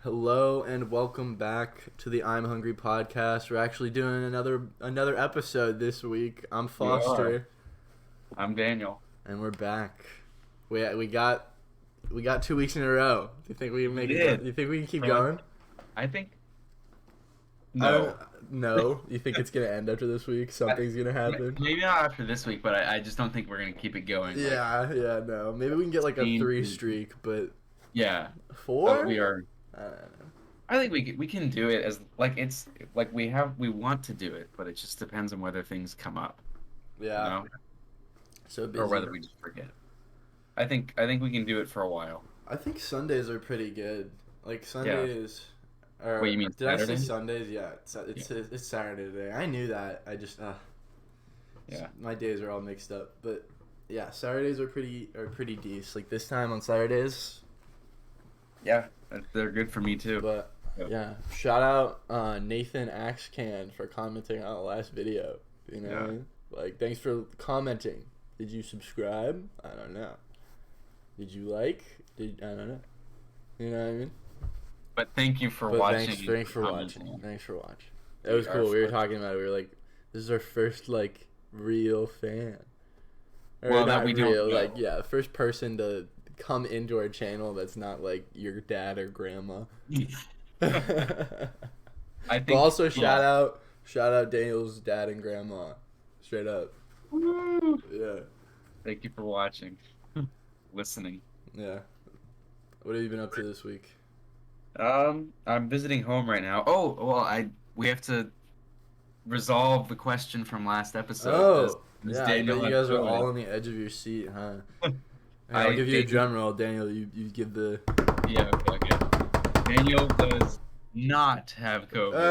Hello and welcome back to the I'm Hungry podcast. We're actually doing another episode this week. I'm We are. Foster, I'm Daniel. and we're back. We got 2 weeks in a row. Do you think we can We make it go? did. Do you think we can keep For like, going? I think I don't no. know. You think it's gonna end after this week? I, Something's gonna happen? Maybe not after this week, but I just don't think we're gonna keep it going. Like, Yeah, no. Maybe we can get like a team 3 to- streak, but yeah. But 4? we are. I don't know. I think we can do it as like it's like we want to do it, but it just depends on whether things come up, you Yeah, know, so or busy. whether we just forget. I think we can do it for a while. I think Sundays are pretty good. Like Yeah. Sundays, or Wait, you mean did I say Saturday? Sundays? Yeah, it's Saturday today. I knew that. I just Yeah. my days are all mixed up. But yeah, Saturdays are pretty decent. Like this time on Saturdays. Yeah. They're good for me too. But Yeah. yeah, shout out Nathan Axcan for commenting on the last video. You know, what I Yeah. mean? Like thanks for commenting. Did you subscribe? I don't know. Did you like? I don't know. You know what I mean? But thank you for But watching. thanks for commenting. watching. Thanks for watching. It was Our cool. We were first- talking about it. We were like, this is our first like real fan. Or Well, that not we don't real, know. like yeah, first person to come into our channel that's not like your dad or grandma. I But think. also Yeah. shout out Daniel's dad and grandma. Straight up. Woo! Yeah. Thank you for watching, listening. Yeah. What have you been up to this week? I'm visiting home right now. Oh, well, we have to resolve the question from last episode. Oh, Does yeah, I Daniel bet you have guys are COVID? all on the edge of your seat, huh? Hey, I I'll give you a think- drum roll, Daniel. You give the. Yeah, okay. Daniel does not have COVID.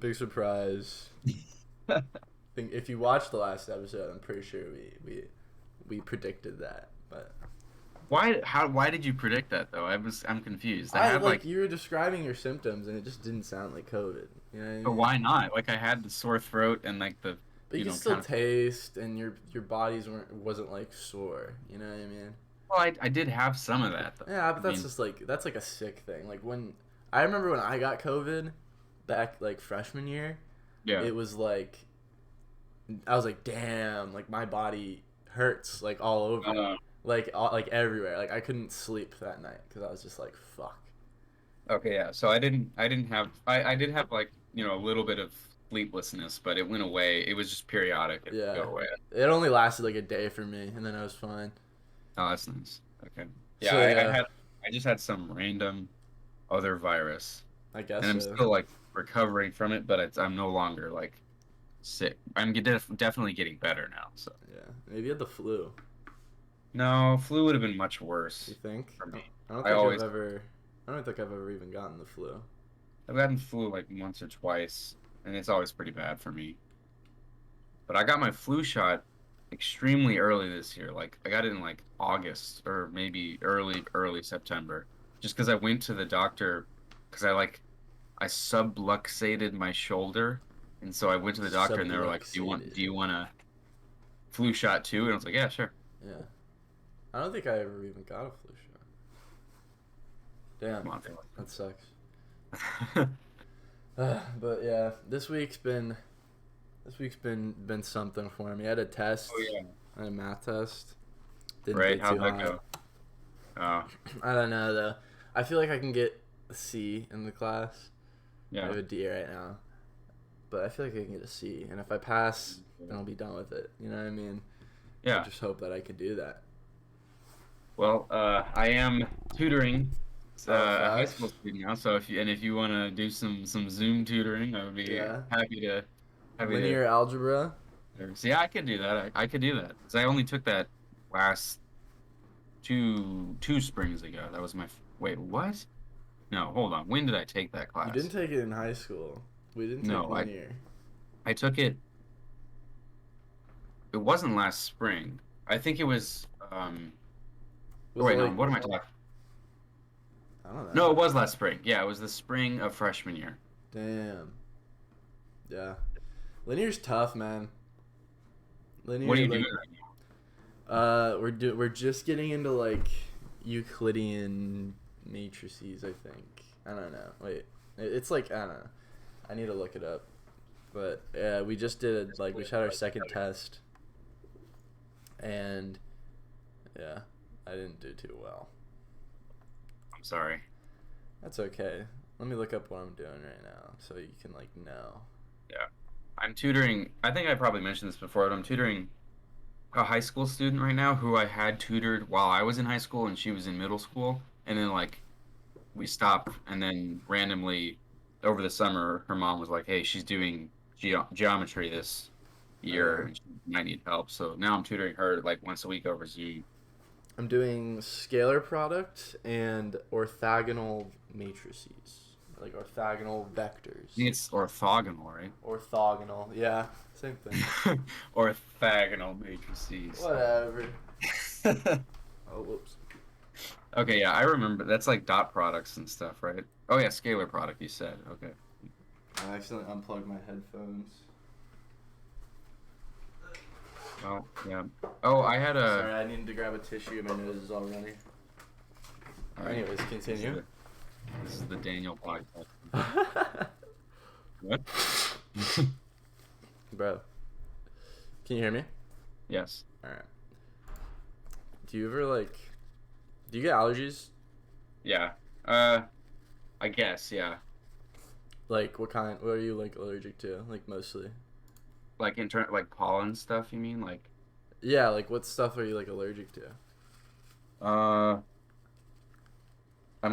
Big surprise. Think if you watched the last episode, I'm pretty sure we predicted that. But Why did you predict that though? I'm confused. I had like, you were describing your symptoms and it just didn't sound like COVID. You know what I mean? but why not? Like I had the sore throat and like the But you you can know, still kind of- taste, and your bodies wasn't like sore. You know what I mean? well, I did have some of that though. Yeah, but I that's mean, just like that's like a sick thing. Like when I remember when I got COVID back like freshman year, yeah. it was like I was like, damn, like my body hurts like all over, like everywhere. Like I couldn't sleep that night because I was just like, fuck. Okay, yeah. So I didn't have I did have like, a little bit of sleeplessness, but it went away. It was just periodic. It would Yeah. go away. It only lasted like a day for me, and then I was fine. Oh, that's nice. Okay. Yeah, So, yeah. I just had some random other virus. I guess. And I'm So. still like recovering from it, but I'm no longer like sick. I'm definitely getting better now. So Yeah, maybe you had the flu. no, flu would have been much worse You think? for me. I don't I think always- I don't think I've ever even gotten the flu. I've gotten flu like once or twice, and it's always pretty bad for me. But I got my flu shot extremely early this year. Like I got it in like August or maybe early September, just because I went to the doctor because I subluxated my shoulder, and so I went to the doctor and they were like, Subluxated. do you want a flu shot too?" And I was like, "Yeah, sure." Yeah. I don't think I ever even got a flu shot. Damn, Come on, that sucks. Phil. But yeah, this week's been something for me. I had a test. Oh yeah. I had a math test. Didn't Right? do How'd too that hot. go? Oh, I don't know though. I feel like I can get a C in the class. I yeah. have a D right now, but I feel like I can get a C, and if I pass, then I'll be done with it. You know what I mean? I Yeah. just hope that I could do that. Well, I am tutoring a high facts. school student now, so if you want to do some Zoom tutoring, I would be Yeah. happy to Linear algebra. See, I could do that. I could do that. 'Cause I only took that last two springs ago. That was my wait, what? No, hold on. When did I take that class? You didn't take it in high school. We didn't take No, linear. I took it. It wasn't last spring. I think it was. Was Wait, it no. like- What am I talking? I don't know. No, it was last spring. Yeah, it was the spring of freshman year. Damn. Yeah. Linear's tough, man. Linear. What are you like, doing right now? We're just getting into like Euclidean matrices, I think. I don't know. Wait, it's like, I don't know. I need to look it up. But yeah, we just did like we just had our second test, and yeah, I didn't do too well. I'm sorry. That's okay. Let me look up what I'm doing right now so you can like know. Yeah. I'm tutoring. I think I probably mentioned this before, but I'm tutoring a high school student right now who I had tutored while I was in high school and she was in middle school. And then like we stopped, and then randomly over the summer her mom was like, "Hey, she's doing geometry this year and she might need help." So now I'm tutoring her like once a week over Zoom. I'm doing scalar product and orthogonal matrices, like orthogonal vectors. I think it's orthogonal, right? Orthogonal, yeah, same thing. Orthogonal matrices. Whatever. Oh, whoops. Okay, yeah, I remember. That's like dot products and stuff, right? Oh yeah, scalar product, you said. Okay. I accidentally unplugged my headphones. Oh, yeah. Oh, I had a... Sorry, I needed to grab a tissue. My nose is all runny. All right. Anyways, continue. This is the Daniel podcast. What? Bro, can you hear me? Yes. All right. Do you ever do you get allergies? Yeah. I guess, yeah. Like what kind? What are you like allergic to? Like mostly. Like like pollen stuff, you mean? Like Yeah, like what stuff are you like allergic to? I'm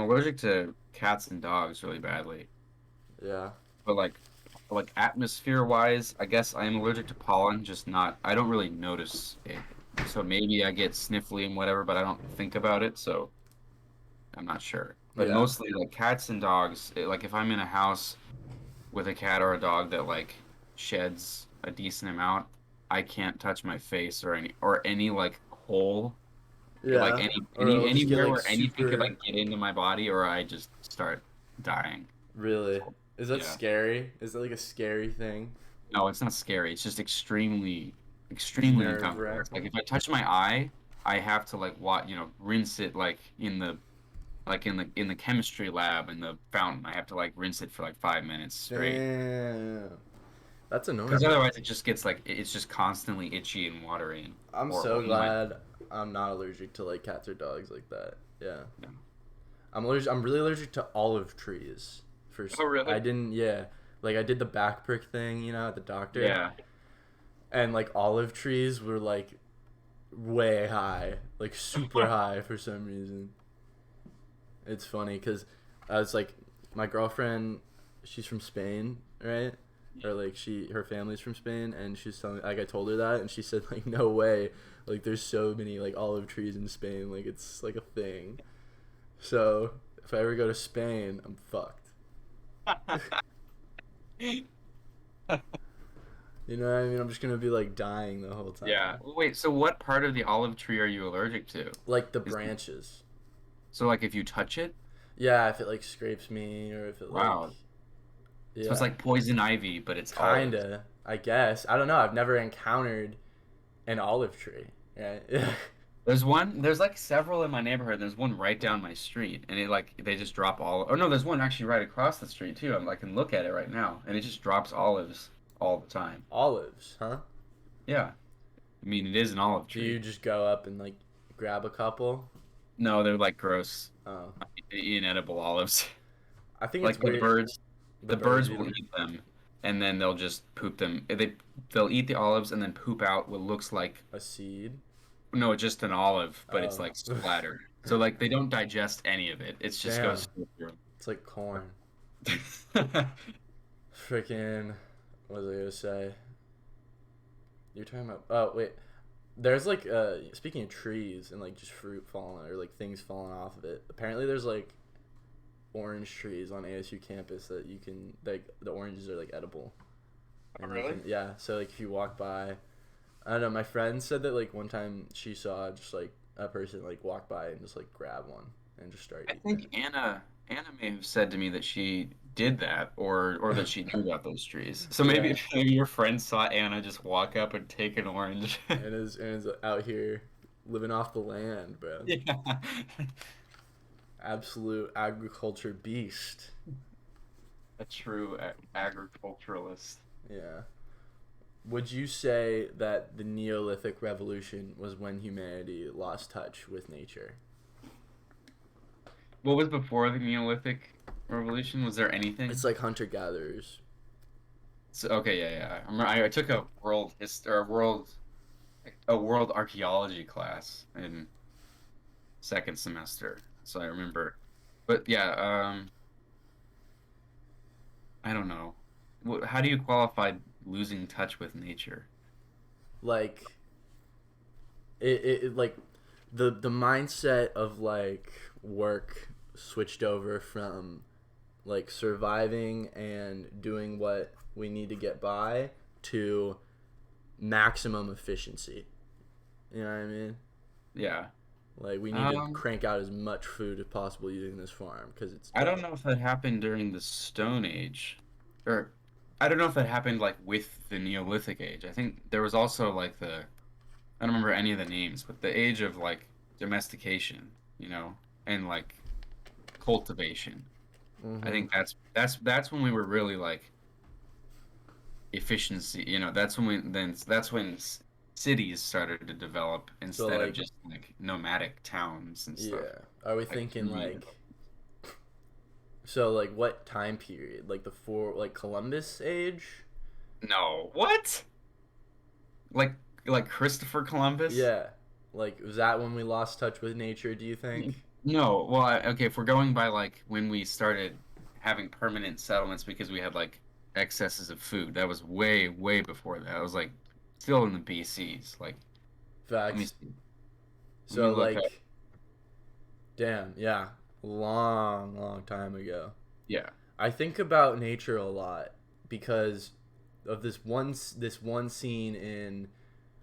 allergic to cats and dogs really badly. Yeah. But like atmosphere wise, I guess I am allergic to pollen, just not I don't really notice it. So maybe I get sniffly and whatever, but I don't think about it, so I'm not sure. But Yeah. mostly like cats and dogs, like if I'm in a house with a cat or a dog that like sheds a decent amount, I can't touch my face or any like hole, Yeah. like Or it'll just get, anywhere like, where anything could super- like get into my body, or I just start dying. Really? Is that Yeah. scary? Is that like a scary thing? No, it's not scary. It's just extremely uncomfortable. Nerve-wracking. It's like if I touch my eye, I have to like rinse it like in the chemistry lab in the fountain. I have to like rinse it for like 5 minutes straight. Damn. That's annoying. Because otherwise it just gets like it's just constantly itchy and watery and I'm horrible. so glad I'm not allergic to like cats or dogs like that. Yeah. Yeah. I'm really allergic to olive trees. Oh, really? I didn't. Yeah. Like I did the back prick thing, at the doctor. Yeah. And like olive trees were like way high, like super high for some reason. It's funny because I was like, my girlfriend, she's from Spain, right? Or like her family's from Spain, and she's telling like I told her that, and she said like no way, like there's so many like olive trees in Spain, like it's like a thing. So if I ever go to Spain, I'm fucked. You know what I mean? I'm just gonna be like dying the whole time. Yeah. Wait, so what part of the olive tree are you allergic to? Like the branches. So like if you touch it? Yeah, if it like scrapes me or if it Wow. like. Yeah. So it's like poison ivy, but it's Kinda, olives. I guess. I don't know. I've never encountered an olive tree. Yeah. There's like several in my neighborhood. There's one right down my street, and it like they just drop all. Oh no, there's one actually right across the street too. I can look at it right now, and it just drops olives all the time. Olives, huh? Yeah, I mean it is an olive Do tree. you just go up and like grab a couple? No, they're like gross, Oh, inedible olives. I think Like it's the weird. birds, the birds eat will them. eat them, and then they'll just poop them. They'll eat the olives and then poop out what looks like A seed. no, just an olive, but it's Oh. like splattered. So like they don't digest any of it. It's just Damn. goes through. It's like corn. Freaking. What was I gonna say? You're talking about. Oh wait. There's like speaking of trees and like just fruit falling or like things falling off of it. Apparently there's like orange trees on ASU campus that you can like the oranges are like edible. Oh, And really? yeah, so like if you walk by, I don't know, my friend said that like one time she saw just like a person like walk by and just like grab one and just start I eating think Anna may have said to me that she did that or that she knew about those trees. So maybe Yeah. maybe your friend saw Anna just walk up and take an orange. it. And is out here living off the land, bro. Yeah. absolute agriculture beast. A true agriculturalist. Yeah. Would you say that the Neolithic Revolution was when humanity lost touch with nature? What was before the Neolithic Revolution? Was there anything? It's like hunter gatherers. So, okay, yeah, yeah. I took a world archaeology class in second semester, so I remember. But yeah, I don't know. How do you qualify losing touch with nature? Like it like the mindset of like work switched over from like surviving and doing what we need to get by to maximum efficiency. You know what I mean? Yeah. Like we need to Um, crank out as much food as possible using this farm because it's I don't dope. know if that happened during the Stone Age, or I don't know if that happened like with the Neolithic Age. I think there was also like I don't remember any of the names, but the age of like domestication, and like cultivation. I Mm-hmm. think that's when we were really like efficiency. That's when cities started to develop So instead of like, just like nomadic towns and stuff. yeah, are we Like thinking really, like so like what time period? Like the four like Columbus age? no, what? Like like Christopher Columbus? Yeah. Like was that when we lost touch with nature, do you think? No, well, okay, if we're going by like when we started having permanent settlements because we had like excesses of food, that was way, way before that. I was like still in the BCs. Like, let me Facts. see. Let me So look up. like damn, yeah. Long, long time ago. Yeah, I think about nature a lot because of this one scene in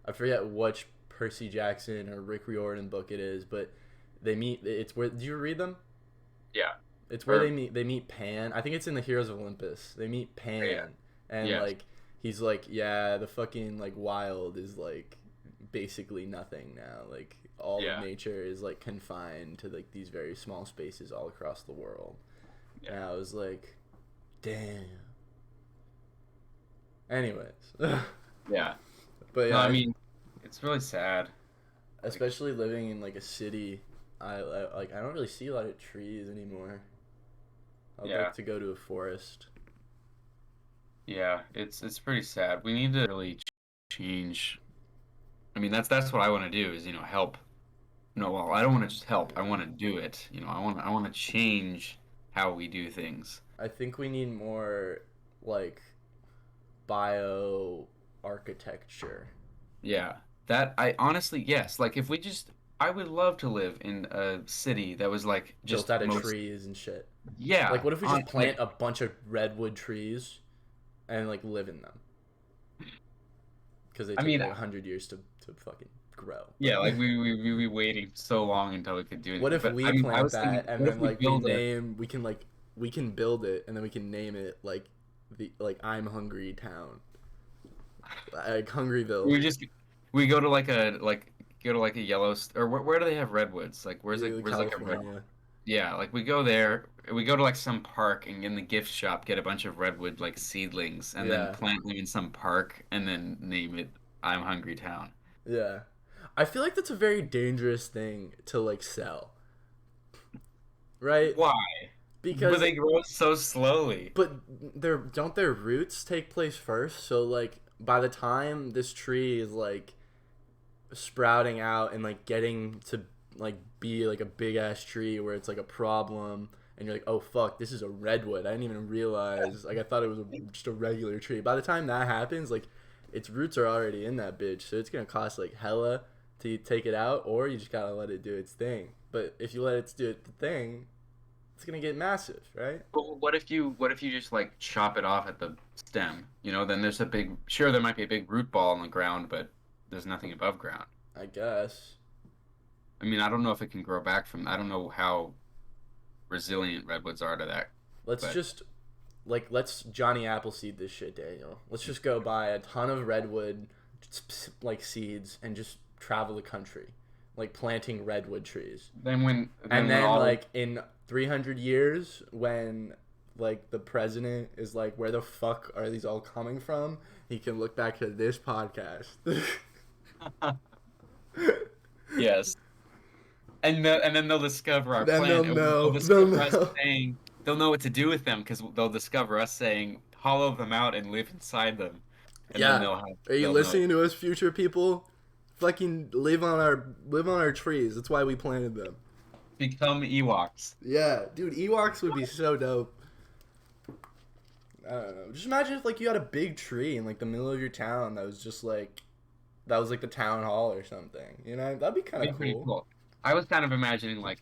I forget which Percy Jackson or Rick Riordan book it is, but they meet. It's where do you read them? yeah, It's where they or meet. They meet Pan. I think it's in the Heroes of Olympus. They meet yeah, Pan, and yes, like he's like, yeah, the fucking like wild is like basically nothing now. Like all of yeah, nature is like confined to like these very small spaces all across the world. yeah, And I was like, damn. Anyways, yeah. but No, yeah, I mean, it's really sad. Like, especially living in like a city, I like I don't really see a lot of trees anymore. I'd like yeah, to go to a forest. yeah, it's pretty sad. We need to really change. I mean, that's what I want to do is, help. No, well, I don't want to just help. I want to do it. I want to change how we do things. I think we need more like bio architecture. Yeah. That I honestly, yes. Like if we just I would love to live in a city that was like Built just out of most trees and shit. Like, yeah, what if we on just plant like a bunch of redwood trees and like live in them? Because they I take mean, like 100 years to fucking grow. yeah, But like we waiting so long until we could do what anything. if But we I mean, I plant was that thinking, and what if then we like we build a name we can build it and then we can name it like the like I'm Hungry Town, like Hungryville. we just we go to like a or where do they have redwoods? Like where's like a red California. Yeah, like we go there, we go to like some park and in the gift shop get a bunch of redwood like seedlings and then Yeah, plant them in some park and then name it I'm Hungry Town. yeah. I feel like that's a very dangerous thing to like sell, right? Why? But Because they grow so slowly. but their roots take place first, so like by the time this tree is like sprouting out and like getting to like be like a big ass tree where it's like a problem and you're like, oh fuck, this is a redwood. I didn't even realize. Like I thought it was just a regular tree. By the time that happens, like its roots are already in that bitch, so it's gonna cost like hella to take it out, or you just gotta let it do its thing. But if you let it do its thing, it's gonna get massive, right? But what if you just like chop it off at the stem? Then there's a big sure there might be a big root ball on the ground, but there's nothing above ground. I guess. I mean, I don't know if it can grow back from I don't know how resilient redwoods are to that, Let's but just let's Johnny Appleseed this shit, Daniel. Let's just go buy a ton of redwood like seeds and just travel the country. like planting redwood trees. Then And when then all like in 300 years when like the president is like, where the fuck are these all coming from? He can look back to this podcast. yes, and then they'll discover our Then plan, they'll and they'll know. They'll discover us know. saying they'll know what to do with them because they'll discover us saying hollow them out and live inside them, and then Yeah. Are you they'll know. listening to us, future people? Fucking live on our trees. That's why we planted them. Become Ewoks. Yeah, dude, Ewoks would be so dope. I don't know. Just imagine if like you had a big tree in like the middle of your town that was like the town hall or something. You know, that'd be kind Be of pretty cool. cool. I was kind of imagining like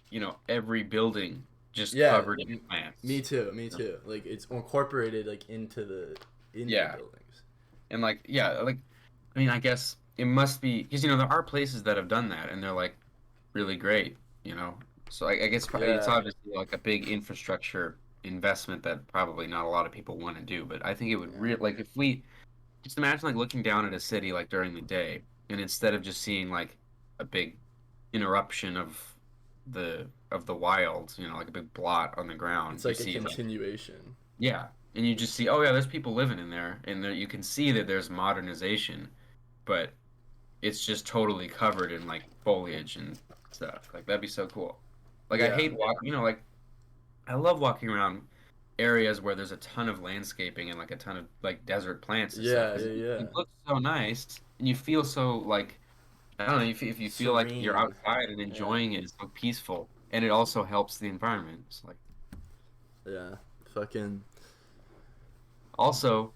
every building just Yeah, covered in me plants. too. Me too. Like it's incorporated like into the Yeah, buildings. and like yeah, like I mean, I guess it must be because there are places that have done that and they're like really great. So I guess it's Yeah, obviously like a big infrastructure investment that probably not a lot of people want to do. But I think it would yeah. like if we just imagine like looking down at a city like during the day, and instead of just seeing like a big interruption of the wild, like a big blot on the ground, It's you like a see like continuation. yeah, and you just see oh yeah, there's people living in there, and there you can see that there's modernization, but it's just totally covered in like foliage and stuff. Like that'd be so cool. Like I Yeah, hate like I love walking around areas where there's a ton of landscaping and like a ton of like desert plants and stuff yeah, because yeah, yeah. it looks so nice and you feel so like I don't know if you feel like you're Serene. outside and Yeah, enjoying it, it's so peaceful and it also helps the environment. It's like yeah. Fucking. also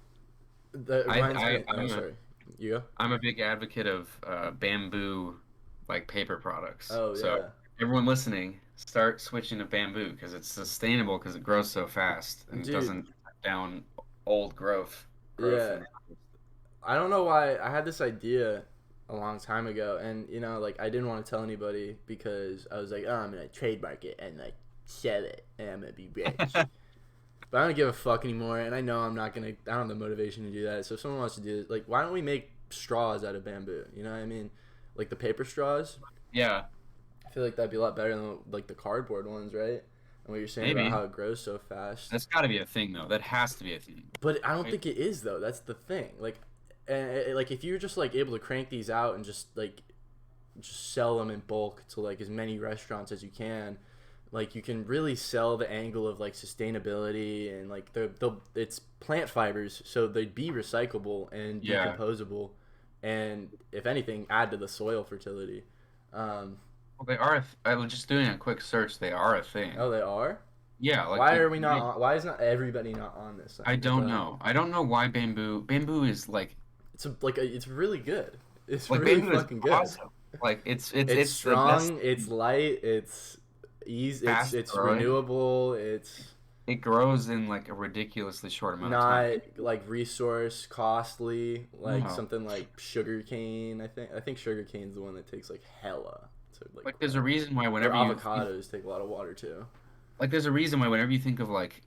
That I reminds I me. Oh, I'm a sorry. You go. I'm a big advocate of bamboo like paper products. Oh So yeah, everyone listening, start switching to bamboo because it's sustainable because it grows so fast and it dude. doesn't cut down old growth Yeah, in the I don't know why I had this idea a long time ago, and like I didn't want to tell anybody because I was like, oh, I'm gonna trademark it and like sell it, and I'm gonna be rich. house. But I don't give a fuck anymore, and I know I'm not gonna. I don't have the motivation to do that. So if someone wants to do it, like, why don't we make straws out of bamboo? You know what I mean? Like the paper straws. Yeah, I feel like that'd be a lot better than like the cardboard ones, right? And what you're saying about maybe. how it grows so fast. That's got to be a thing though. That has to be a thing. But I don't Right? think it is though. That's the thing. Like, and like if you're just like able to crank these out and just sell them in bulk to like as many restaurants as you can, like you can really sell the angle of like sustainability and like it's plant fibers, so they'd be recyclable and Yeah. decomposable, and if anything, add to the soil fertility. Um, Well, they are. I was just doing a quick search. They are a thing. oh, they are. Yeah, like Why are we not? Why is not everybody not on this I thing? don't But know. I don't know why bamboo. Bamboo is like it's really good. It's like really bamboo is fucking good. awesome. Like It's it's the best strong. It's light. It's easy. It's fast it's growing. renewable. It's It grows in like a ridiculously short amount of not time. like resource costly like No. something like sugar cane. I think sugar cane's the one that takes like hella to like Like there's a grow. reason why Or whenever avocados take a lot of water too. there's a reason why whenever you think of like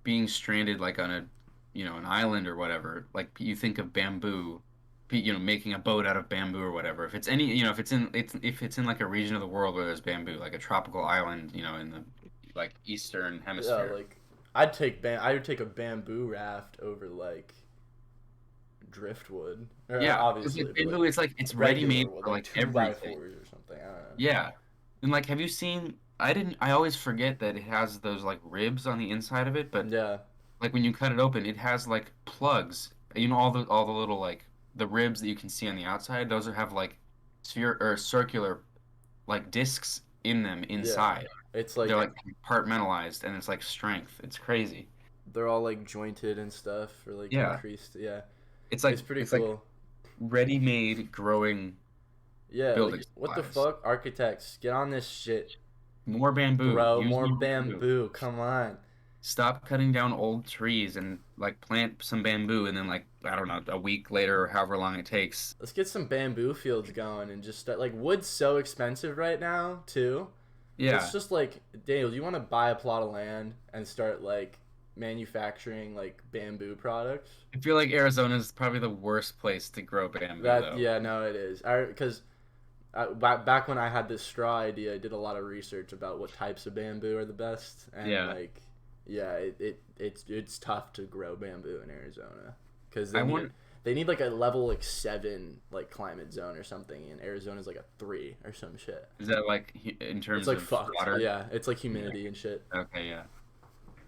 being stranded like on a an island or whatever, like you think of bamboo, making a boat out of bamboo or whatever. If it's any, if it's in like a region of the world where there's bamboo, like a tropical island, in the like eastern Yeah, hemisphere. like I would take a bamboo raft over like driftwood. Or, Yeah, it's obviously, like but like bamboo. It's like it's ready regular made wood, for like like two by everything. fours or something. I don't know. Yeah. And like, have you seen? I didn't. I always forget that it has those like ribs on the inside of it, but Yeah, like when you cut it open, it has like plugs. All the little like the ribs that you can see on the outside. Those have like sphere or circular like discs in them yeah. inside. It's They're like like compartmentalized, and it's like strength. It's crazy. they're all like jointed and stuff for like Yeah. increased. Yeah, It's it's like pretty it's like cool. ready-made growing Yeah, building like what the supplies. fuck, architects, get on this shit, More bamboo. bro. Use More more bamboo. bamboo. Come on. Stop cutting down old trees and like plant some bamboo and then like I don't know a week later or however long it takes. Let's get some bamboo fields going and just start. Like wood's so expensive right now too. Let's Yeah, just like, Daniel, do you want to buy a plot of land and start like manufacturing like bamboo products? I feel like Arizona is probably the worst place to grow bamboo That though. yeah, no, it is. Because back when I had this straw idea, I did a lot of research about what types of bamboo are the best, and Yeah. like, yeah, it's tough to grow bamboo in Arizona because I want. they need like a level like 7 like climate zone or something, and Arizona's like a 3 or some shit. Is that like in It's terms like of fucked. water? Yeah, it's like Yeah. humidity and shit. Okay. Yeah.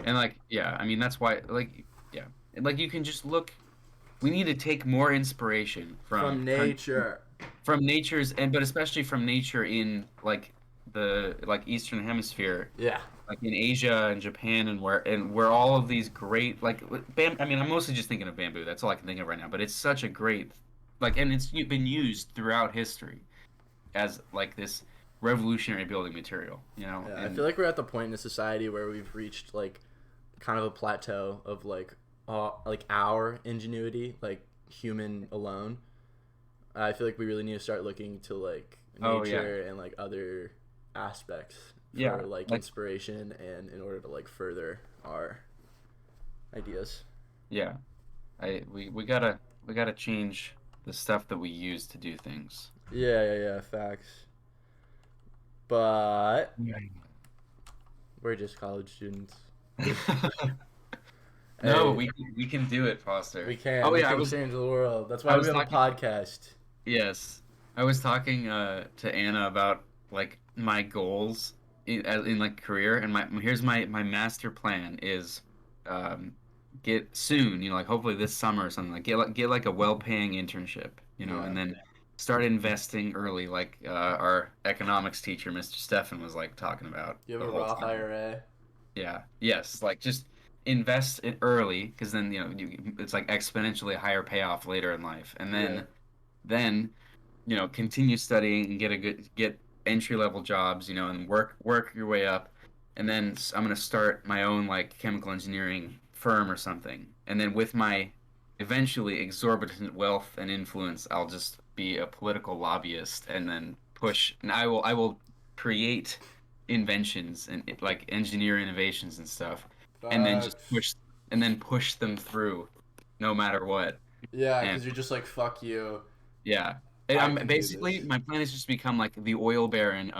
And like, yeah. I mean, that's why. Like, yeah. And, like, you can just look. We need to take more inspiration From nature. from nature's, and but especially from nature in like the like Eastern Hemisphere, Yeah. like in Asia and Japan, and where all of these great like I mean, I'm mostly just thinking of bamboo. That's all I can think of right now. But it's such a great like, and it's been used throughout history as like this revolutionary building material. Yeah, I And feel like we're at the point in the society where we've reached like kind of a plateau of like our ingenuity, like human alone. I feel like we really need to start looking to like oh yeah, nature and like other aspects yeah, for like like inspiration and in order to like further our ideas. yeah, we gotta change the stuff that we use to do things. Yeah, facts. But Yeah. we're just college students. No, Hey, we can do it, we Foster. can. Oh We yeah, can change the world. That's I why we was have a talking. podcast. Yes, I was talking to Anna about like my goals in like career, and my here's my master plan is um get soon, like hopefully this summer or something, like get like a well-paying internship, Yeah. and then start investing early, like our economics teacher, Mr. Stefan, was like talking about You have the a whole Roth time. IRA. Yeah. Yes. Like just invest it early because then it's like exponentially higher payoff later in life, and Yeah. then continue studying and get entry level jobs, and work your way up, and then I'm gonna start my own like chemical engineering firm or something, and then with my eventually exorbitant wealth and influence, I'll just be a political lobbyist and then push, and I will create inventions and like engineer innovations and stuff, and then just Facts. push them through no matter what. Yeah, And because you're just like, fuck you. yeah. And I I'm can do basically this. my plan is just to become like the oil baron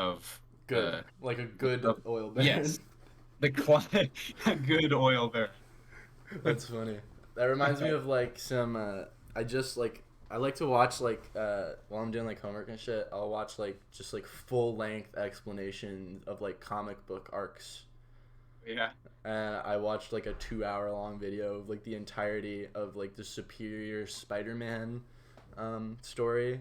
Good. Like a good of oil yes, baron. a good oil baron. That's funny. That reminds me of like some. I just like. I like to watch like while I'm doing like homework and shit. I'll watch like just like full length explanations of like comic book arcs. Yeah. And I watched like a 2 hour long video of like the entirety of like the Superior Spider-Man story.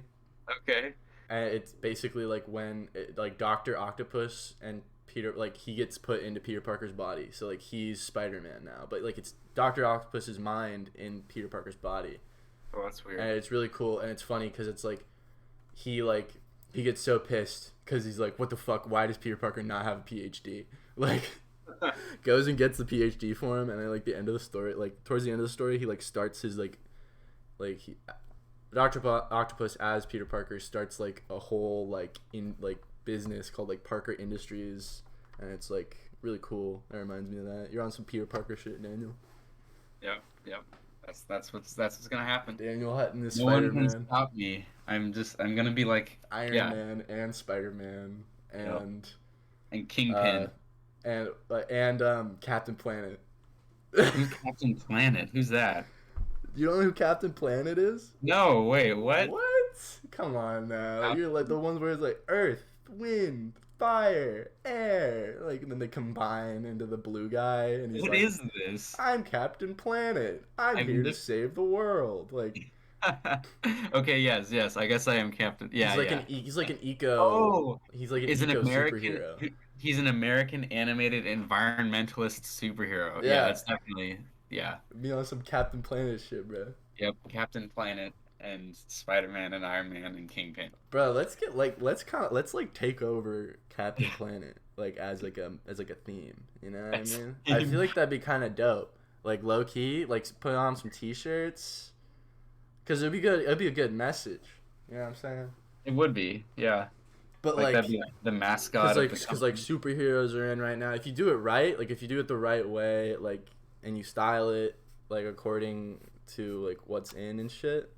Okay. And it's basically like when like Doctor Octopus and Peter, like he gets put into Peter Parker's body, so like he's Spider-Man now, but like it's Doctor Octopus's mind in Peter Parker's body, Oh, that's weird. and it's really cool and it's funny because it's like he gets so pissed because he's like, what the fuck? Why does Peter Parker not have a PhD? Like goes and gets the PhD for him, and then like the end of the story, like towards the end of the story, he like starts his like he Doctor Octopus as Peter Parker starts like a whole like in like business called like Parker Industries, and it's like really cool. That reminds me of that. You're on some Peter Parker shit, Daniel. Yep. Yep. That's what's gonna happen. Daniel Hutton is No one Spider can Man, stop me. I'm gonna be like, Iron yeah, Man, and Spider Man, yep. and And uh Kingpin. and Captain Planet. Who's Captain Planet? Who's that? You don't know who Captain Planet is? No, wait, what? What? Come on now. You're like the Captain. ones where it's like Earth, Wind, Fire, Air. Like, and then they combine into the blue guy, and he's What like, is this? I'm Captain Planet. I'm I've here to save the world. Like, Okay, yes. I guess I am Captain. Yeah, yeah. he's like an eco Oh, he's like an is an eco American. superhero. He's an American animated environmentalist superhero. Yeah, Yeah, that's definitely. Yeah. be on some Captain Planet shit, bro. Yep. Captain Planet and Spider-Man and Iron Man and Kingpin. Bro, let's like take over Captain Planet like as like a theme. You know what I That's mean? I feel like that'd be kind of dope. Like low key, like put on some t-shirts, cause it'd be good. It'd be a good message. You know what I'm saying? It would be. Yeah. But Like that'd like, be like the mascot cause of like, the cause like company. superheroes are in right now. If you do it right, like if you do it the right way, like, and you style it like according to like what's in and shit,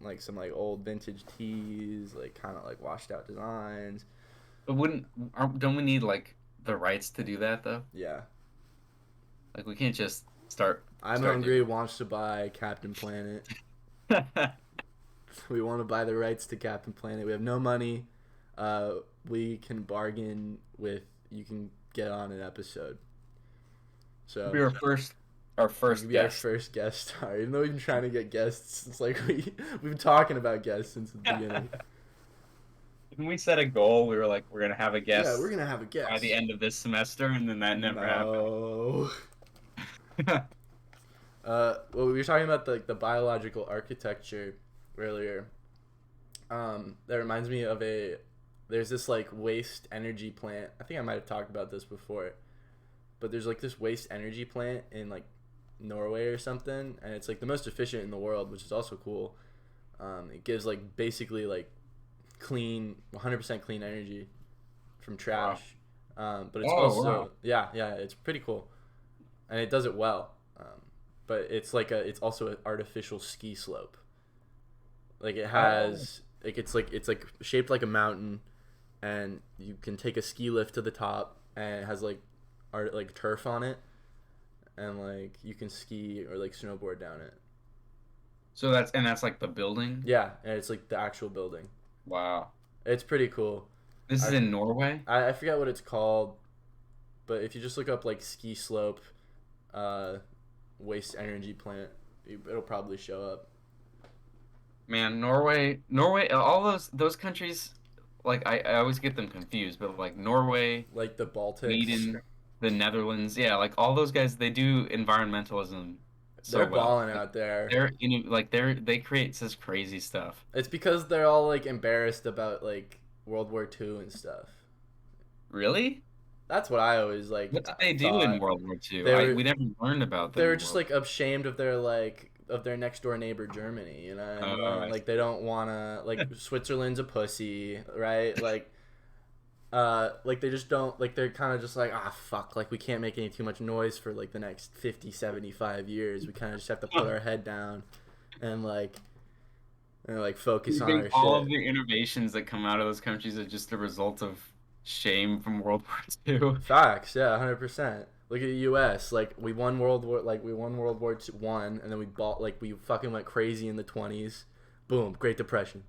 like some like old vintage tees, like kind of like washed out designs. But don't we need like the rights to do that though? Yeah. Like we can't just start I'm start hungry doing wants to buy Captain Planet. it. We want to buy the rights to Captain Planet. We have no money. We can bargain with. You can get on an episode. So Be our you first can be our guest. first guest star. Even though we've been trying to get guests, it's like we've been talking about guests since the beginning. When we set a goal, we were like, we're gonna have a Yeah, we're guest gonna have a by guest. the end of this semester, and then that never No. happened. Well, we were talking about the biological architecture earlier. That reminds me of there's this like waste energy plant. I think I might have talked about this before, but there's like this waste energy plant in like Norway or something, and it's like the most efficient in the world, which is also cool. It gives like basically like clean, 100% clean energy from trash. But it's Wow. yeah, it's pretty cool, and it does it well. But it's also an artificial ski slope. Like it has it's like shaped like a mountain, and you can take a ski lift to the top, and it has like like turf on it, and like you can ski or like snowboard down it. So that's like the building. Yeah, and it's like the actual building. Wow. It's pretty cool. This is I in Norway. I forget what it's called, but if you just look up like ski slope, waste energy plant, it'll probably show up. Man, Norway, all those countries, like I always get them confused, but like Norway, Like the Baltics, Sweden, the Netherlands, yeah, like all those guys, they do environmentalism so they're well. balling Like out there. they create such crazy stuff. It's because they're all like embarrassed about like World War II and stuff. Really? That's what I always like What did they do in thought. World War II? They were We never learned about they them were in just World. like ashamed of their next door neighbor Germany, you know what I Oh, mean? I Like they don't wanna like Switzerland's a pussy, right? Like they just don't like they're kind of just like fuck, like we can't make any too much noise for like the next 50 75 years. We kind of just have to put our head down and like focus You on think our all of shit. the innovations that come out of those countries are just a result of shame from World War II? Facts, yeah, 100%. Look at the U.S. Like we won World War One, and then we fucking went crazy in the 20s. Boom, Great Depression.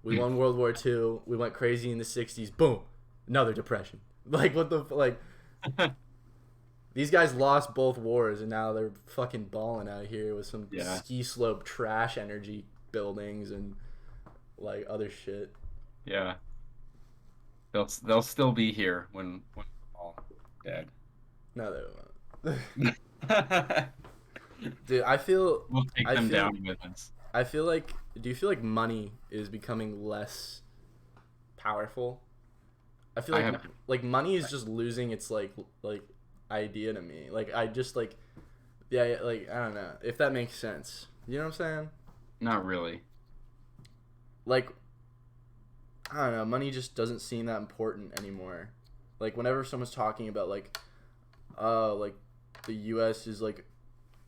We won World War Two. We went crazy in the 60s. Boom, another depression. Like what the like these guys lost both wars, and now they're fucking balling out here with some Yeah, ski slope trash energy buildings and like other shit. yeah. They'll still be here when we're all dead. No, they won't. Dude, I feel We'll take I them feel down with us. I feel like do you feel like money is becoming less powerful? I feel I like have money is just losing its like idea to me. Like I just like yeah, like I don't know if that makes sense. You know what I'm saying? not really. Like I don't know, money just doesn't seem that important anymore. Like whenever someone's talking about like like the US is like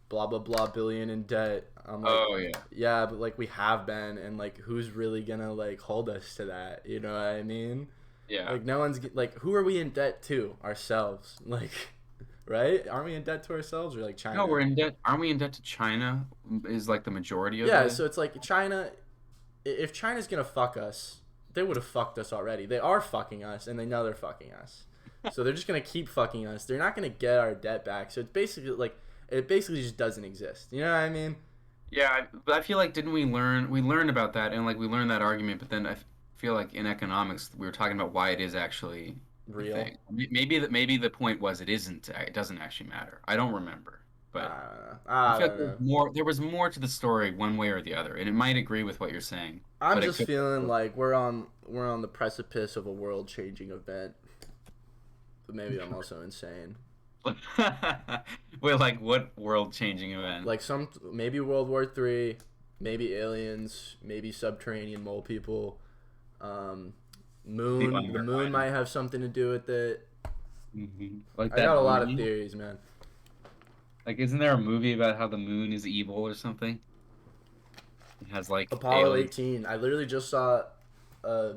blah blah blah billion in debt. I'm like, Oh yeah, yeah, but like we have been, and like who's really gonna like hold us to that? You know what I mean? yeah. Like no one's like, who are we in debt to? Ourselves, like, right? Aren't we in debt to ourselves or like No, we're China? in debt. Aren't we in debt to China? Is like the majority of Yeah, it. so it's like China. If China's gonna fuck us, they would have fucked us already. They are fucking us, and they know they're fucking us. So they're just gonna keep fucking us. They're not gonna get our debt back. So it's basically like it basically just doesn't exist. You know what I mean? Yeah, but I feel like didn't we learned about that and like we learned that argument, but then feel like in economics we were talking about why it is actually a Real. thing. Maybe the point was it isn't. It doesn't actually matter. I don't remember, but I I feel don't like know. there was more to the story one way or the other, and it might agree with what you're saying, I'm but it just could. feeling like we're on the precipice of a world changing event. But maybe I'm also insane. Wait, like what world-changing event? Like maybe World War III, maybe aliens, maybe subterranean mole people. Um, The the moon underlying. might have something to do with it. Like I got that a lot of movie. theories, man. Like, isn't there a movie about how the moon is evil or something? It has like Apollo aliens. 18. I literally just saw a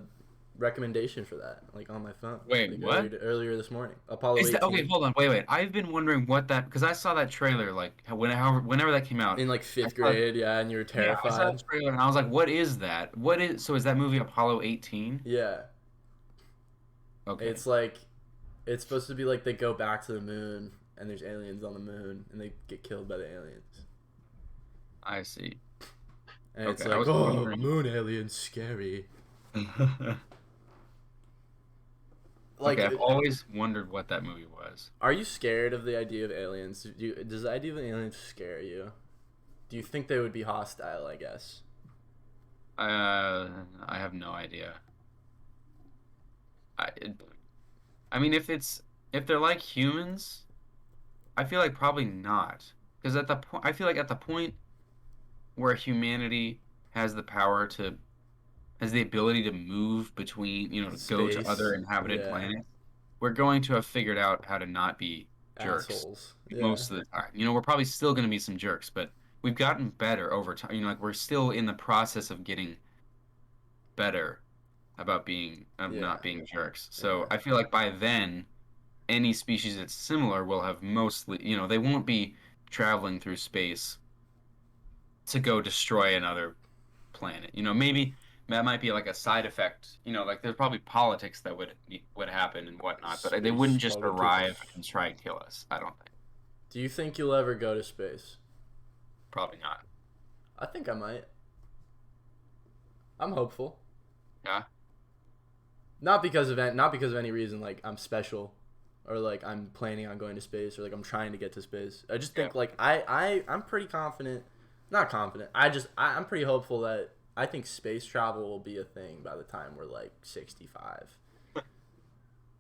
recommendation for that, like on my phone, Wait, like what? earlier this morning. Apollo Is that okay? 18 Hold on, wait. I've been wondering what that because I saw that trailer like whenever that came out. in like I fifth saw grade, yeah, and you were Yeah, I saw terrified. that trailer and I was like, what is that? What is so is that movie Apollo 18? Yeah, Okay, it's like it's supposed to be like they go back to the moon and there's aliens on the moon and they get killed by the aliens. I see. And it's Okay, I like, was oh, wondering. moon aliens, scary. Okay, Like, I've always wondered what that movie was. are you scared of the idea of aliens? Does the idea of aliens scare you? Do you think they would be hostile? I guess. I have no idea. I it, I mean, if they're like humans, I feel like probably not. Because at the point, I feel like at the point where humanity has the power to has the ability to move between, to go to other Space, inhabited yeah, planets, we're going to have figured out how to not be jerks assholes, yeah, most of the time. We're probably still going to be some jerks, but we've gotten better over time. Like we're still in the process of getting better about being of yeah, not being jerks. So yeah. I feel like by then any species that's similar will have mostly, they won't be traveling through space to go destroy another planet. Maybe that might be like a side effect. Like there's probably politics that would happen and whatnot, but they Space wouldn't just politics. arrive and try and kill us. I don't think. Do you think you'll ever go to space? Probably not. I think I might. I'm hopeful. Yeah. Not because of any reason like I'm special or like I'm planning on going to space or like I'm trying to get to space. I just Yeah. think like I'm pretty confident. Not confident. I'm pretty hopeful that I think space travel will be a thing by the time we're like 65.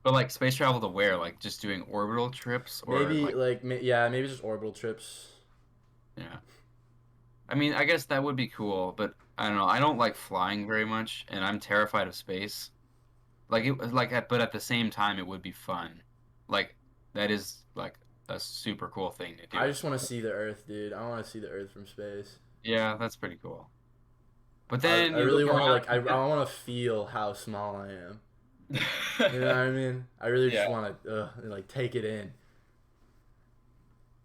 But like space travel to where? Like just doing orbital trips or Maybe like like yeah, maybe just orbital trips. yeah. I mean, I guess that would be cool, but I don't know. I don't like flying very much, and I'm terrified of space. But at the same time, it would be fun. Like that is like a super cool thing to I do. just want to see the Earth, dude. I want to see the Earth from space. Yeah, that's pretty cool. But I, then I you really look want to around, like you I want to feel how small I am. You know get what I mean? I really just yeah, want to like take it in.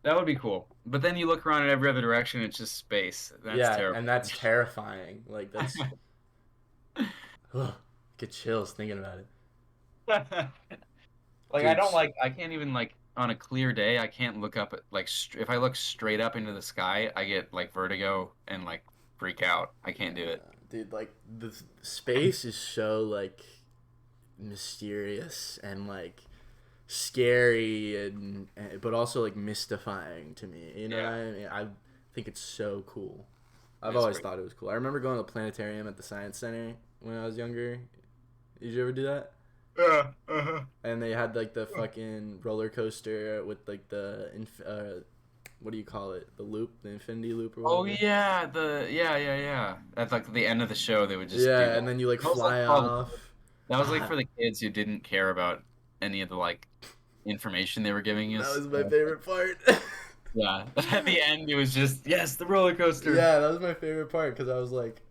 that would be cool. But then you look around in every other direction, it's just space. That's Yeah, terrible. and that's terrifying. Like that's ugh, get chills thinking about it, Like I dude. don't like I can't even like on a clear day I can't look up at like if I look straight up into the sky I get like vertigo and like freak out. I can't do it. Dude, like the space is so like mysterious and like scary and but also like mystifying to me. You know what Yeah, I mean? I think it's so cool. I've it's always pretty. thought it was cool. I remember going to the planetarium at the science center when I was younger. Did you ever do that? Yeah, uh-huh. And they had like the fucking roller coaster with like what do you call it? The loop, the infinity loop or Oh whatever. yeah, yeah. At like the end of the show they would just do Yeah, that. and then you like That was like fly for all off. that was like Ah, for the kids who didn't care about any of the like information they were giving that us. was my favorite part. Yeah. At the end it was just yes, the roller coaster. Yeah, that was my favorite part because I was like,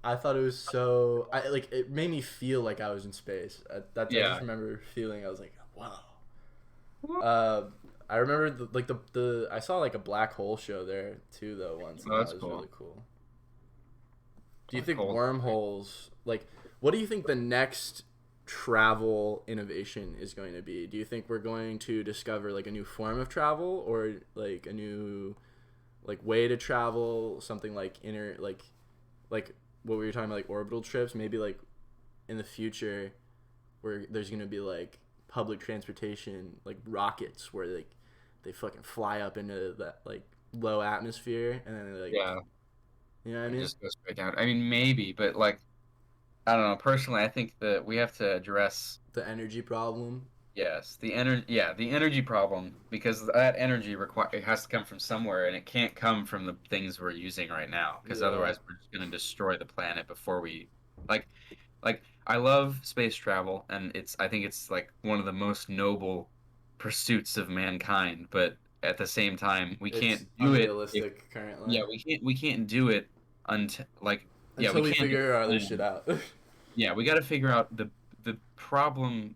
I thought it was so. I like it made me feel like I was in space. I just Yeah. remember feeling I was like, wow. Uh, I remember the I saw like a black hole show there too though once, and Oh, that that's was cool. really cool. Do you Black think holes. wormholes like what do you think the next travel innovation is going to be? Do you think we're going to discover like a new form of travel or like a new like way to travel, something like like what we were talking about like orbital trips, maybe like in the future where there's going to be like public transportation like rockets where like they fucking fly up into that like low atmosphere and then they like Yeah. you know what I And mean? just go straight down. I mean, maybe, but like, I don't know. Personally, I think that we have to address, The energy problem. yes, the energy problem because that energy require it has to come from somewhere, and it can't come from the things we're using right now, because Yeah. otherwise we're just gonna destroy the planet before we, like, I love space travel, and I think it's like one of the most noble pursuits of mankind, but at the same time, we It's can't do it if, unrealistic currently. yeah, we can't do it until like yeah, Until we we can't do figure our other shit plan. out. Yeah, we got to figure out the problem.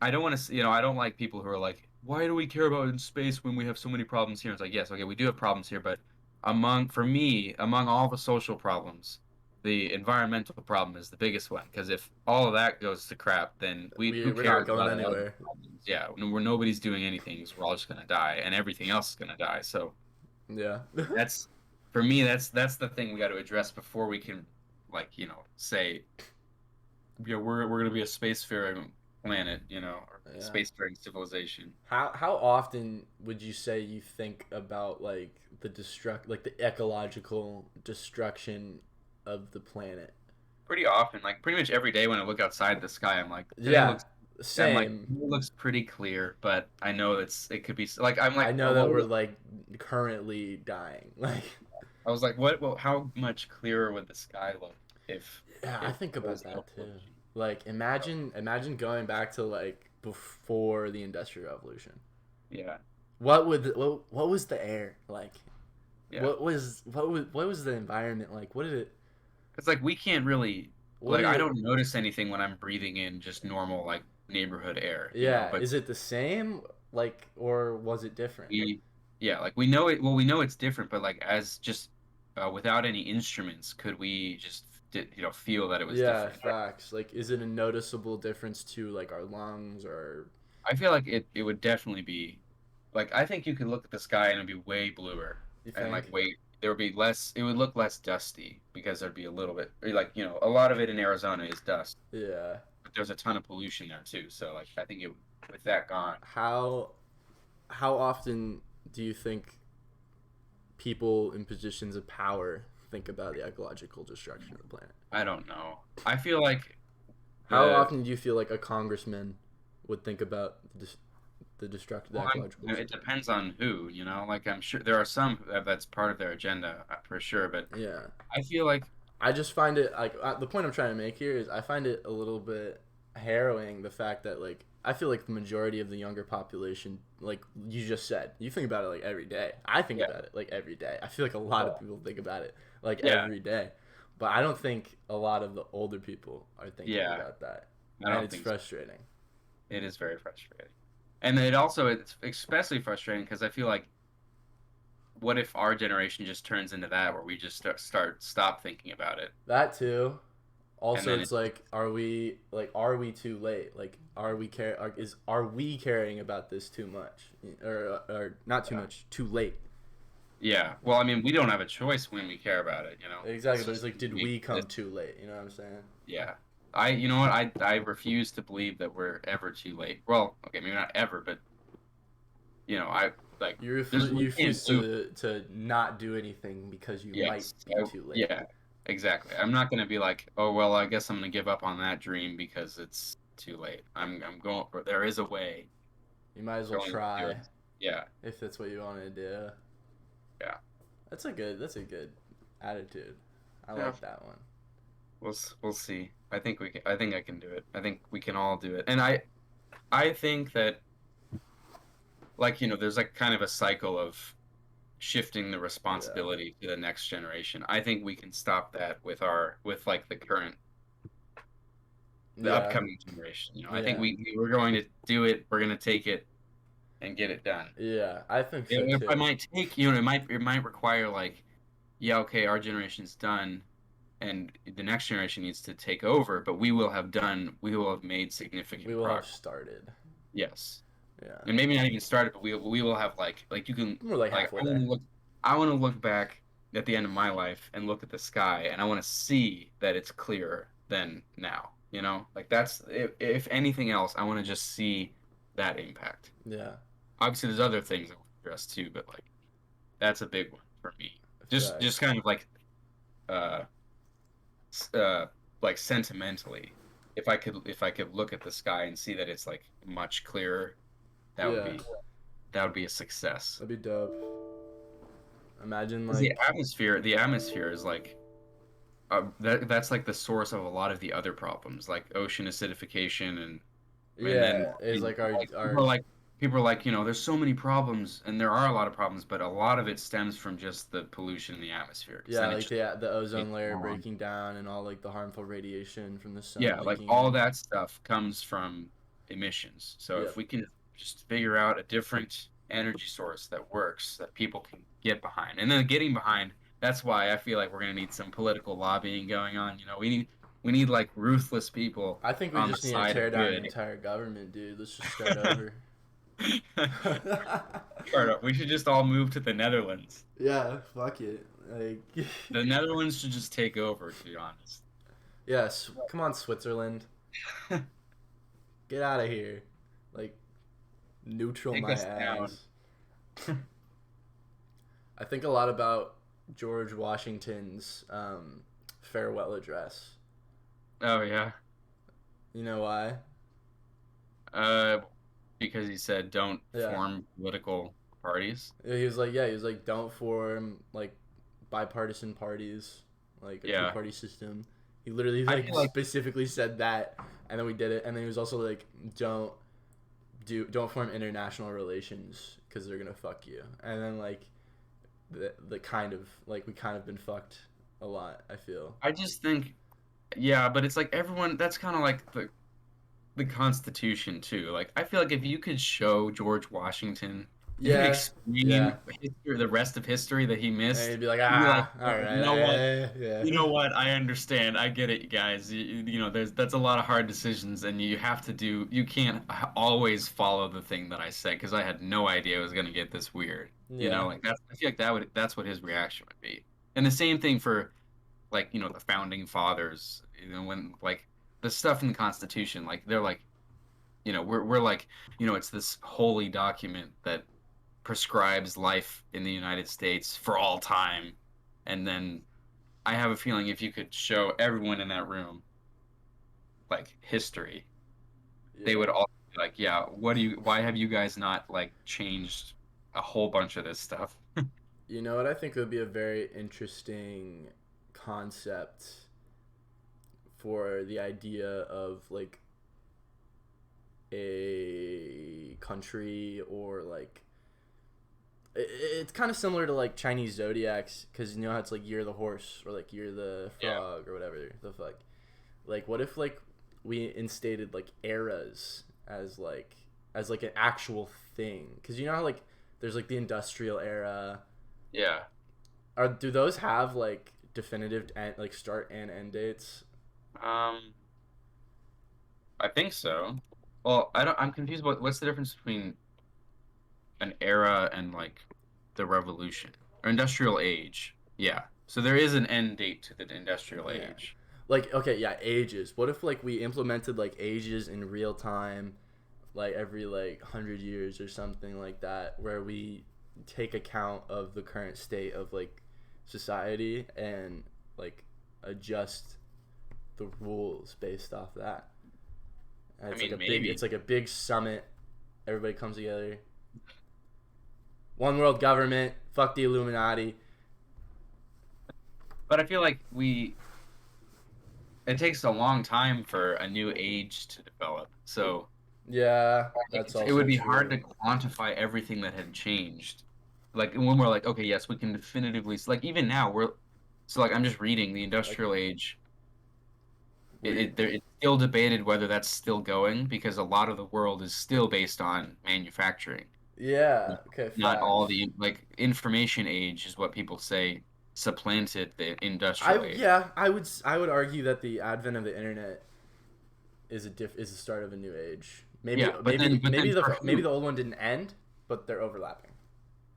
I don't want to, I don't like people who are like, why do we care about in space when we have so many problems here? It's like, yes, okay, we do have problems here, but for me, among all the social problems, the environmental problem is the biggest one. Because if all of that goes to crap, then who We're not cares going about the other anywhere. problems? Yeah, where nobody's doing anything, because we're all just gonna die, and everything else is gonna die. So Yeah. that's for me, that's the thing we got to address before we can, like, say, we're gonna be a spacefaring planet, or Yeah. spacefaring civilization. How often would you say you think about like the ecological destruction of the planet? Pretty often, like pretty much every day when I look outside the sky, I'm like, today Yeah, looks. I'm like, same. it looks pretty clear, but I know it could be like I'm I like, know that we're like currently dying. Like, I was like, what? Well, how much clearer would the sky look if yeah, I if think there about was no that too. pollution? Like, imagine going back to like before the Industrial Revolution. Yeah, What was the air like? yeah. What was the environment like? What did it It's like we can't really what like did I it don't notice anything when I'm breathing in just normal like neighborhood air, Yeah, but is it the same like or was it different? we yeah, like we know it well we know it's different, but like as just without any instruments, could we just feel that it was Yeah, different? facts. Like, is it a noticeable difference to like our lungs or I feel like it would definitely be like I think you could look at the sky and it'd be way bluer you and like think? way there would be less it would look less dusty because there'd be a little bit or, like a lot of it in Arizona is dust, Yeah. but there's a ton of pollution there too. So like I think it with that gone. How how often do you think people in positions of power think about the ecological destruction of the planet? I don't know. I feel like How the often do you feel like a congressman would think about the well, ecological it destruction? depends on who, Like I'm sure there are some that's part of their agenda for sure, but Yeah. I feel like I just find it like the point I'm trying to make here is I find it a little bit harrowing the fact that like I feel like the majority of the younger population, like you just said, you think about it like every day. I think yeah, about it like every day. I feel like a lot of people think about it like yeah, every day, but I don't think a lot of the older people are thinking yeah. about that, I and don't it's think so. frustrating. It is very frustrating, and it's especially frustrating because I feel like what if our generation just turns into that where we just stop thinking about it, That too. and Also, then it's like, are we too late? Like, are we caring about this too much, or not too yeah. much, too late? Yeah. Well, I mean, we don't have a choice when we care about it, Exactly, It's but it's just like, did we we come exist. too late? You know what I'm saying? Yeah. You know what? I refuse to believe that we're ever too late. Well, okay, maybe not ever, but I like You we can't refuse do to not do anything because you might yes. be too late. Yeah. Exactly. I'm not gonna be like, oh well, I guess I'm gonna give up on that dream because it's too late. I'm going. There is a way. You might as well Going to do try it. Yeah. if that's what you want to do. Yeah. That's a good attitude. I Yeah. like that one. We'll see. I think we can. I think I can do it. I think we can all do it. And I think that like there's like kind of a cycle of shifting the Yeah. responsibility to the next generation. I think we can stop that with like the Yeah. upcoming generation. I think Yeah. we're going to do it. We're going to take it and get it done. Yeah. I think so It too. might take it might require like yeah, okay, our generation's done and the next generation needs to take over, but we will have made We significant will have progress. started. Yes. Yeah. And maybe not even started, but we will have like you can We're like like halfway there. I want to look back at the end of my life and look at the sky and I want to see that it's clearer than now. Like that's if anything else, I want to just see that impact. Yeah. Obviously, there's other things I want to address too, but like that's a big one for me. Just Facts. kind of like uh uh like sentimentally, if I could look at the sky and see that it's like much clearer, that would Yeah. be that would be a success. That'd be dope. Imagine 'Cause like the atmosphere is like that's like the source of a lot of the other problems, like ocean acidification and then yeah, is like like people our are like people are like, there's so many problems, and there are a lot of problems, but a lot of it stems from just the pollution in the atmosphere. Because Yeah, then it like just the ozone takes layer on. breaking down and all like the harmful radiation from the sun Yeah, like leaking all in. that stuff comes from emissions. So if Yep. we can just figure out a different energy source that works, that people can get behind, and then getting behind, that's why I feel like we're gonna need some political lobbying going on. We need like ruthless people I think we on the just need to side of tear down the good. entire government, dude. Let's just start over. We should just all move to the Netherlands. Yeah, fuck it. Like, The Netherlands should just take over, to be honest. yes, come on, Switzerland, get out of here. Like, neutral Take my us down. ass. I think a lot about George Washington's farewell address. Oh yeah. You know why? Uh, because he said don't Yeah. form political parties. He was like, don't form like bipartisan parties, like a two Yeah. party system. He literally I like feel like specifically said that, and then we did it. And then he was also like, don't form international relations because they're gonna fuck you. And then like the kind of like we kind of been fucked a lot. I feel. I just think yeah, but it's like everyone that's kind of like the Constitution too. Like I feel like if you could show George Washington and Yeah, yeah. explain history, the rest of history that he And missed, he'd be like, he'd be like, ah, all "Oh, you right, know what? yeah, You know what? I understand. I get it, you guys. That's a lot of hard decisions, and you have to do. You can't always follow the thing that I said because I had no idea it was gonna get this weird. yeah, Like that's. I feel like that's what his reaction would be. And the same thing for like the founding fathers. When like the stuff in the Constitution, like they're like, we're like, it's this holy document that prescribes life in the United States for all time, and then I have a feeling if you could show everyone in that room like history, they yeah. would all be like, "Yeah, why have you guys not like changed a whole bunch of this stuff?" You know what I think would be a very interesting concept for the idea of like a country or like it's kind of similar to like Chinese zodiacs because you know how it's like year of the horse or like year of the Yeah. frog or whatever the fuck. Like what if like we instated like eras as like an actual thing? Because you know how like there's like the industrial era. Yeah. Do those have like definitive like start and end dates? Um, I think so. Well, I don't. I'm confused about what's the difference between an era and like the revolution or industrial age. Yeah. So there is an end date to the industrial Yeah. age. Like okay, yeah, ages. What if like we implemented like ages in real time, like every like 100 years or something like that, where we take account of the current state of like society and like adjust the rules based off that. And I it's like mean, a big maybe. it's like a big summit. Everybody comes together. One world government. Fuck the Illuminati. But I feel like it takes a long time for a new age to develop. So Yeah, like, that's it would also be hard true. to quantify everything that had changed. Like when we're like, okay, yes, we can definitively like even now we're so like I'm just reading the Like industrial age. we It's still debated whether that's still going because a lot of the world is still based on manufacturing. yeah, okay, Not all facts. the like information age is what people say supplanted the industrial age. I would argue that the advent of the internet is the start of a new age. Yeah, but then for Maybe who? the old one didn't end, but they're overlapping.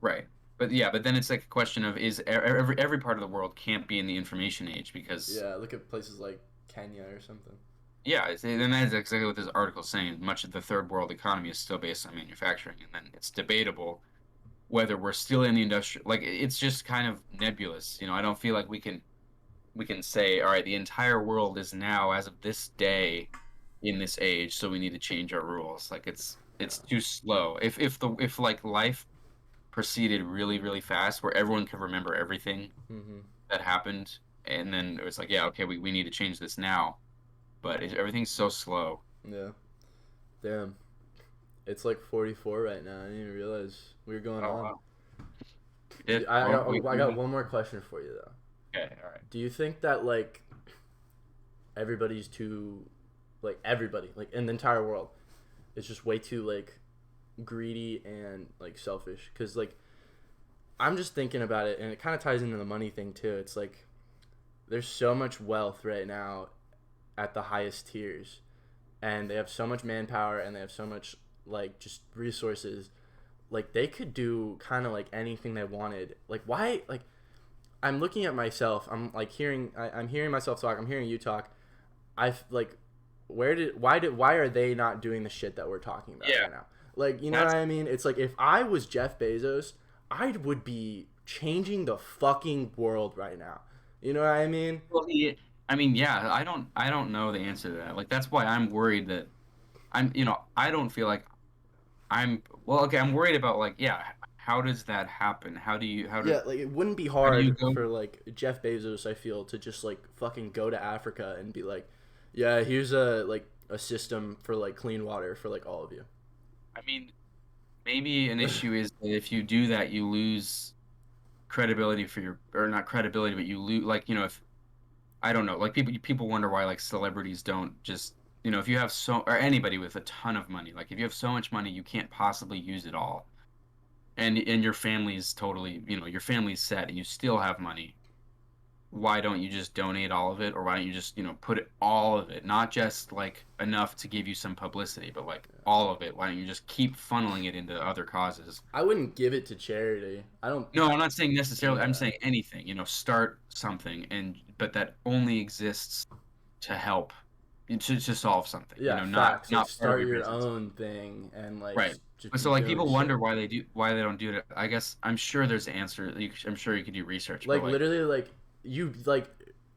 Right. But yeah, but then it's like a question of every part of the world can't be in the information age because Yeah, look at places like Kenya or something. yeah, and that's exactly what this article is saying. Much of the third world economy is still based on manufacturing, and then it's debatable whether we're still in the industrial. Like it's just kind of nebulous. I don't feel like we can say, all right, the entire world is now as of this day in this age, so we need to change our rules. Like it's Yeah. too slow. If like life proceeded really really fast, where everyone could remember everything Mhm. that happened, and then it was like, yeah, okay, we need to change this now, but everything's so slow. Yeah. Damn. It's like 44 right now. I didn't even realize we were going Oh on. wow. Yeah. I Well, got, I got one more question for you though. okay. All right. Do you think that like everybody's too, like everybody, like in the entire world, is just way too like greedy and like selfish? Because like I'm just thinking about it, and it kind of ties into the money thing too. It's like there's so much wealth right now at the highest tiers, and they have so much manpower, and they have so much like just resources. Like they could do kind of like anything they wanted. Like why? Like I'm looking at myself. I'm like I'm hearing myself talk. I'm hearing you talk. I've like, why are they not doing the shit that we're talking about Yeah. right now? Like, you know what That's I mean? It's like if I was Jeff Bezos, I would be changing the fucking world right now. You know what I mean? well, I mean, yeah. I don't know the answer to that. Like that's why I'm worried that I don't feel like well. Okay, I'm worried about like yeah. How does that happen? Yeah, like it wouldn't be how do you hard go? for like Jeff Bezos, I feel, to just like fucking go to Africa and be like, yeah, here's a system for like clean water for like all of you. I mean, maybe an issue is that if you do that, you lose credibility for your or not credibility, but you lose like if I don't know, like people wonder why like celebrities don't just if you have so or anybody with a ton of money, like if you have so much money, you can't possibly use it all, and your family's totally your family's set, and you still have money. Why don't you just donate all of it, or why don't you just put it all of it, not just like enough to give you some publicity, but like all of it? Why don't you just keep funneling it into other causes? I wouldn't give it to charity. I don't. No, I'm not saying necessarily. I'm Yeah. saying anything. Start something, but that only exists to help, to solve something. Yeah, Not facts. Like not part of start your your business. own thing and like Right. just But be so like doing people wonder shit. why they don't do it. I guess I'm sure there's an answer. I'm sure you could do research, but Like like literally, like you like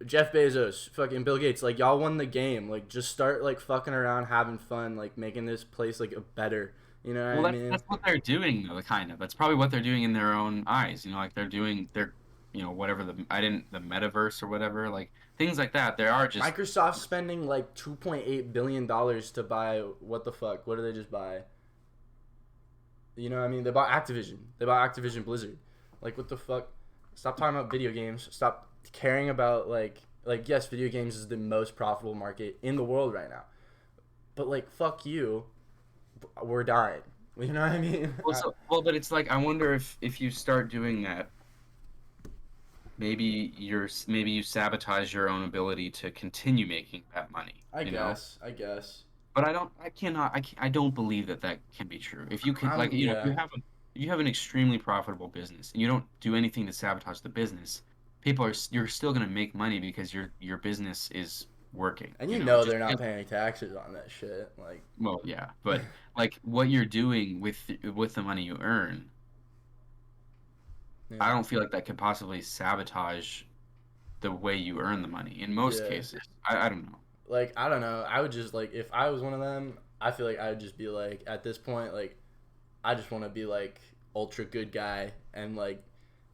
Jeff Bezos, fucking Bill Gates. Like y'all won the game. Like just start like fucking around, having fun, like making this place like a better. You know what well I that's mean? what they're doing though, kind of. That's probably what they're doing in their own eyes. Like they're whatever the metaverse or whatever, like things like that. There are just Microsoft's spending like $2.8 billion to buy what the fuck? What did they just buy? You know what I mean? They bought Activision. They bought Activision Blizzard. Like what the fuck? Stop talking about video games. Stop caring about like yes, video games is the most profitable market in the world right now. But like fuck you, we're dying. You know what I mean? but it's like I wonder if you start doing that, maybe you sabotage your own ability to continue making that money, I guess. I guess. But I don't believe that can be true. If you can like if Yeah. you have an extremely profitable business and you don't do anything to sabotage the business, you're still going to make money because your business is working, And you it know just they're not paying taxes on that shit. Like well, yeah, but like what you're doing with the money you earn, I yeah. don't feel like that could possibly sabotage the way you earn the money in most Yeah. cases. I don't know. Like I don't know. I would just like if I was one of them, I feel like I would just be like at this point like I just want to be like ultra good guy and like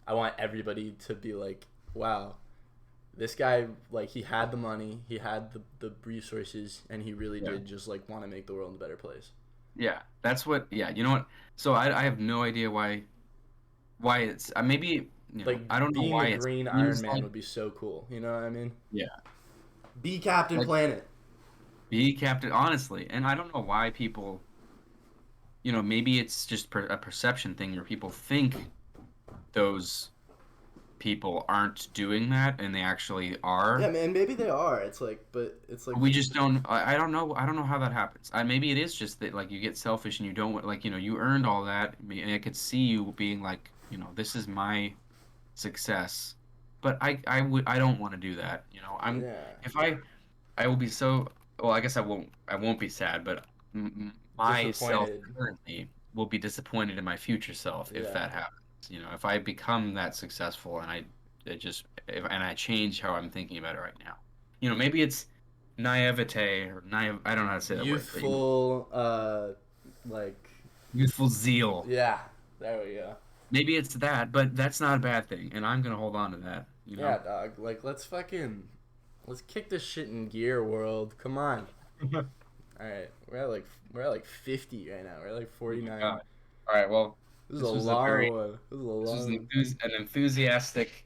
I want everybody to be like wow, this guy like he had the money, he had the resources and he really Yeah. did just like want to make the world a better place. Yeah, that's what. Yeah, you know what? So I have no idea why it's maybe Like I don't know being why a it green Iron seems Man like would be so cool. You know what I mean? yeah, Be Captain like Planet. be captain honestly, and I don't know why people maybe it's just a perception thing where people think those people aren't doing that and they actually Yeah, are. man, maybe they are. It's like but it's like We just don't. I don't know how that happens. Maybe it is just that like you get selfish and you don't like you earned all that, and I could see you being like this is my success, but I don't want to do that. yeah, If I will be so well. I guess I won't be sad, but myself disappointed. currently will be disappointed in my future self if Yeah. that happens. If I become that successful and and I change how I'm thinking about it right now. Maybe it's naivete or naive. I don't know how to say that word, but Youthful like youthful zeal. yeah, there we go. Maybe it's that, but that's not a bad thing, and I'm gonna hold on to that. Yeah, dog. Like let's kick this shit in gear, world. Come on. All right, we're at like 50 right now. We're at like Oh my 49. god. All right. Well, This is a this was a long very one. This is a this was long one. an enthusiastic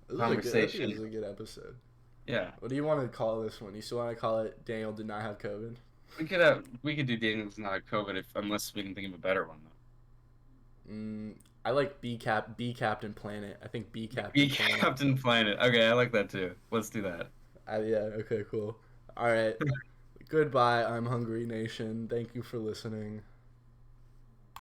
This is a good. I think this conversation. is a good episode. Yeah. What do you want to call this one? You still want to call it Daniel did not have COVID? We could do Daniel's not COVID if unless we can think of a better one I like B Captain Planet. I think B though. Captain Be Planet. Captain Planet. Okay, I like that too. Let's do that. Yeah. Okay. Cool. All right. Goodbye. I'm Hungry Nation. Thank you for listening.